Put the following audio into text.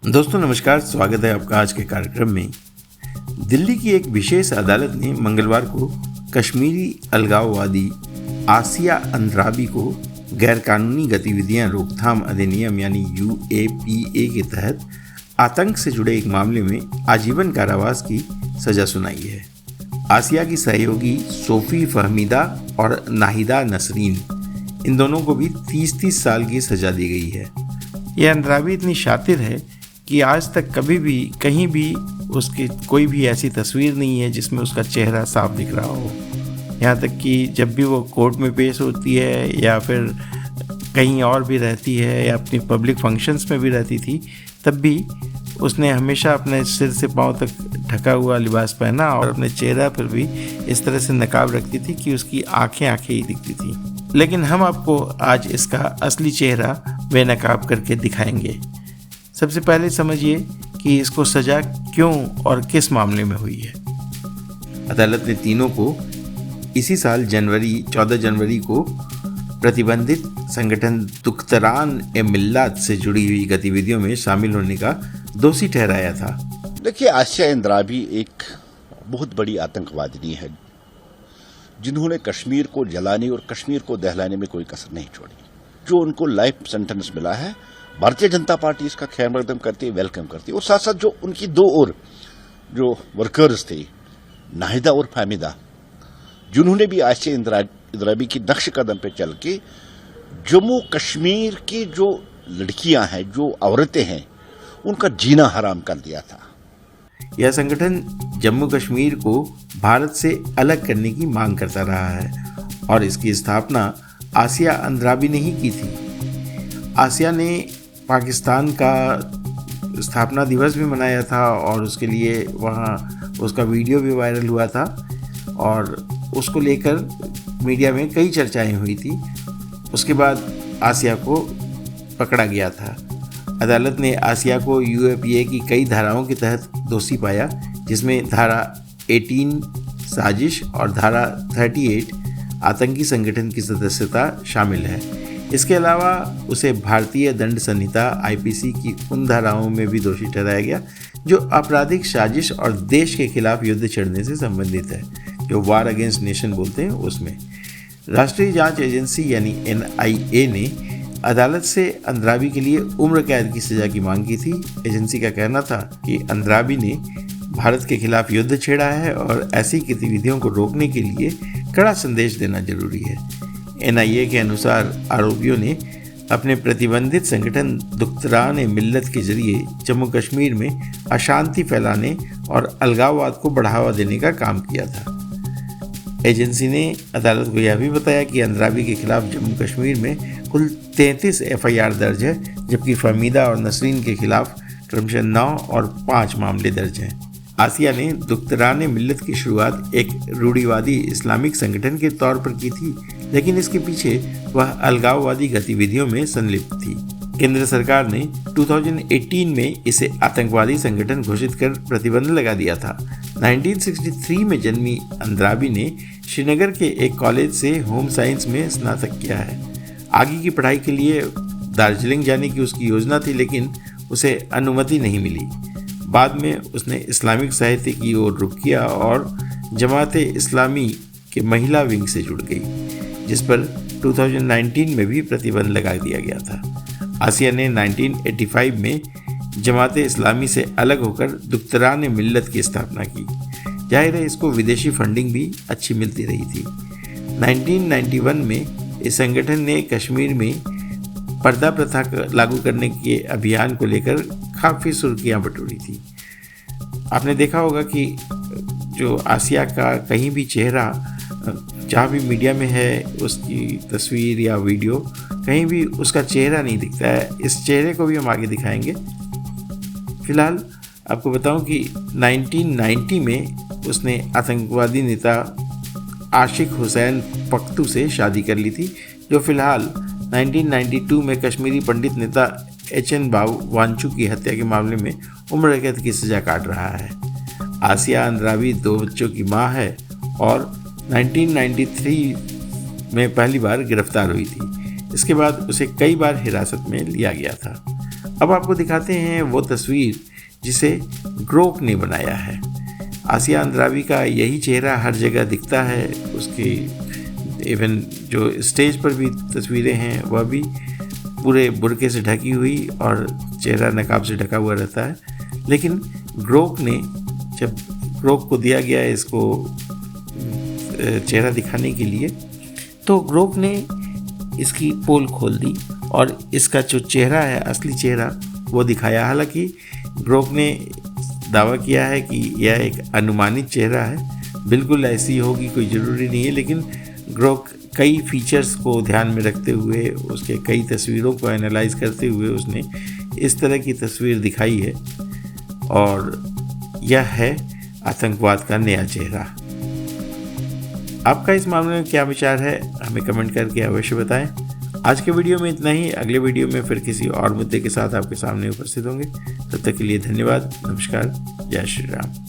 दोस्तों नमस्कार, स्वागत है आपका आज के कार्यक्रम में। दिल्ली की एक विशेष अदालत ने मंगलवार को कश्मीरी अलगाववादी आसिया अंद्राबी को गैरकानूनी गतिविधियां रोकथाम अधिनियम यानी UAPA के तहत आतंक से जुड़े एक मामले में आजीवन कारावास की सजा सुनाई है। आसिया की सहयोगी सोफी फहमीदा और नाहिदा नसरीन, इन दोनों को भी 30-30 साल की सजा दी गई है। यह अंद्राबी इतनी शातिर है कि आज तक कभी भी कहीं भी उसकी कोई भी ऐसी तस्वीर नहीं है जिसमें उसका चेहरा साफ दिख रहा हो। यहाँ तक कि जब भी वो कोर्ट में पेश होती है या फिर कहीं और भी रहती है या अपनी पब्लिक फंक्शंस में भी रहती थी, तब भी उसने हमेशा अपने सिर से पांव तक ढका हुआ लिबास पहना और अपने चेहरा पर भी इस तरह से नकाब रखती थी कि उसकी आंखें ही दिखती थी। लेकिन हम आपको आज इसका असली चेहरा बेनकाब करके दिखाएंगे। सबसे पहले समझिए कि इसको सजा क्यों और किस मामले में हुई है। अदालत ने तीनों को इसी साल 14 जनवरी को प्रतिबंधित संगठन दुख्तरान-ए-मिल्लत से जुड़ी हुई गतिविधियों में शामिल होने का दोषी ठहराया था। देखिए, आसिया अंद्राबी एक बहुत बड़ी आतंकवादिनी है जिन्होंने कश्मीर को जलाने और कश्मीर को दहलाने में कोई कसर नहीं छोड़ी। जो उनको लाइफ सेंटेंस मिला है, भारतीय जनता पार्टी इसका खैर मकदम करती है, वेलकम करती है। और साथ साथ जो उनकी दो और जो वर्कर्स थे, नाहिदा और फाहमीदा, जिन्होंने भी आसिया अंद्राबी की नक्श कदम पे चल के जम्मू कश्मीर की जो लड़कियां हैं, जो औरतें हैं, उनका जीना हराम कर दिया था। यह संगठन जम्मू कश्मीर को भारत से अलग करने की मांग करता रहा है और इसकी स्थापना आसिया अंद्राबी ने ही की थी। आसिया ने पाकिस्तान का स्थापना दिवस भी मनाया था और उसके लिए वहाँ उसका वीडियो भी वायरल हुआ था और उसको लेकर मीडिया में कई चर्चाएं हुई थी। उसके बाद आसिया को पकड़ा गया था। अदालत ने आसिया को UAPA की कई धाराओं के तहत दोषी पाया, जिसमें धारा 18 साजिश और धारा 38 आतंकी संगठन की सदस्यता शामिल है। इसके अलावा उसे भारतीय दंड संहिता IPC की उन धाराओं में भी दोषी ठहराया गया जो आपराधिक साजिश और देश के खिलाफ युद्ध छेड़ने से संबंधित है, जो वार अगेंस्ट नेशन बोलते हैं उसमें। राष्ट्रीय जांच एजेंसी यानी NIA ने अदालत से अंद्राबी के लिए उम्र कैद की सजा की मांग की थी। एजेंसी का कहना था कि अंद्राबी ने भारत के खिलाफ युद्ध छेड़ा है और ऐसी गतिविधियों को रोकने के लिए कड़ा संदेश देना जरूरी है। NIA के अनुसार आरोपियों ने अपने प्रतिबंधित संगठन दुख्तरान-ए-मिल्लत के जरिए जम्मू कश्मीर में अशांति फैलाने और अलगाववाद को बढ़ावा देने का काम किया था। एजेंसी ने अदालत को यह भी बताया कि अंद्राबी के खिलाफ जम्मू कश्मीर में कुल 33 FIR दर्ज है, जबकि फहमीदा और नसरीन के खिलाफ क्रमशः 9 और 5 मामले दर्ज हैं। आसिया ने दुख्तरान-ए-मिल्लत की शुरुआत एक रूढ़िवादी इस्लामिक संगठन के तौर पर की थी, लेकिन इसके पीछे वह अलगाववादी गतिविधियों में संलिप्त थी। केंद्र सरकार ने 2018 में इसे आतंकवादी संगठन घोषित कर प्रतिबंध लगा दिया था। 1963 में जन्मी अंद्राबी ने श्रीनगर के एक कॉलेज से होम साइंस में स्नातक किया है। आगे की पढ़ाई के लिए दार्जिलिंग जाने की उसकी योजना थी, लेकिन उसे अनुमति नहीं मिली। बाद में उसने इस्लामिक साहित्य की ओर रुख किया और जमाते इस्लामी के महिला विंग से जुड़ गई, जिस पर 2019 में भी प्रतिबंध लगा दिया गया था। आसिया ने 1985 में जमाते इस्लामी से अलग होकर दुख्तरान-ए-मिल्लत की स्थापना की। जाहिर है इसको विदेशी फंडिंग भी अच्छी मिलती रही थी। 1991 में इस संगठन ने कश्मीर में पर्दा प्रथा लागू करने के अभियान को लेकर काफ़ी सुर्खियां बटोरी थी। आपने देखा होगा कि जो आसिया का कहीं भी चेहरा जहाँ भी मीडिया में है, उसकी तस्वीर या वीडियो, कहीं भी उसका चेहरा नहीं दिखता है। इस चेहरे को भी हम आगे दिखाएंगे। फिलहाल आपको बताऊं कि 1990 में उसने आतंकवादी नेता आशिक हुसैन पख्तू से शादी कर ली थी, जो फिलहाल 1992 में कश्मीरी पंडित नेता HN वांचू की हत्या के मामले में उम्र कैद की सजा काट रहा है। आसिया अंद्राबी 2 बच्चों की मां है और 1993 में पहली बार गिरफ्तार हुई थी। इसके बाद उसे कई बार हिरासत में लिया गया था। अब आपको दिखाते हैं वो तस्वीर जिसे ग्रोक ने बनाया है। आसिया अंद्राबी का यही चेहरा हर जगह दिखता है। उसकी इवन जो स्टेज पर भी तस्वीरें हैं वह भी पूरे बुर्के से ढकी हुई और चेहरा नकाब से ढका हुआ रहता है। लेकिन ग्रोक ने, जब ग्रोक को दिया गया इसको चेहरा दिखाने के लिए, तो ग्रोक ने इसकी पोल खोल दी और इसका जो चेहरा है, असली चेहरा, वो दिखाया। हालांकि ग्रोक ने दावा किया है कि यह एक अनुमानित चेहरा है, बिल्कुल ऐसी होगी कोई ज़रूरी नहीं है, लेकिन ग्रोक कई फीचर्स को ध्यान में रखते हुए, उसके कई तस्वीरों को एनालाइज करते हुए उसने इस तरह की तस्वीर दिखाई है और यह है आतंकवाद का नया चेहरा। आपका इस मामले में क्या विचार है, हमें कमेंट करके अवश्य बताएं। आज के वीडियो में इतना ही। अगले वीडियो में फिर किसी और मुद्दे के साथ आपके सामने उपस्थित होंगे। तब तक के लिए धन्यवाद। नमस्कार। जय श्री राम।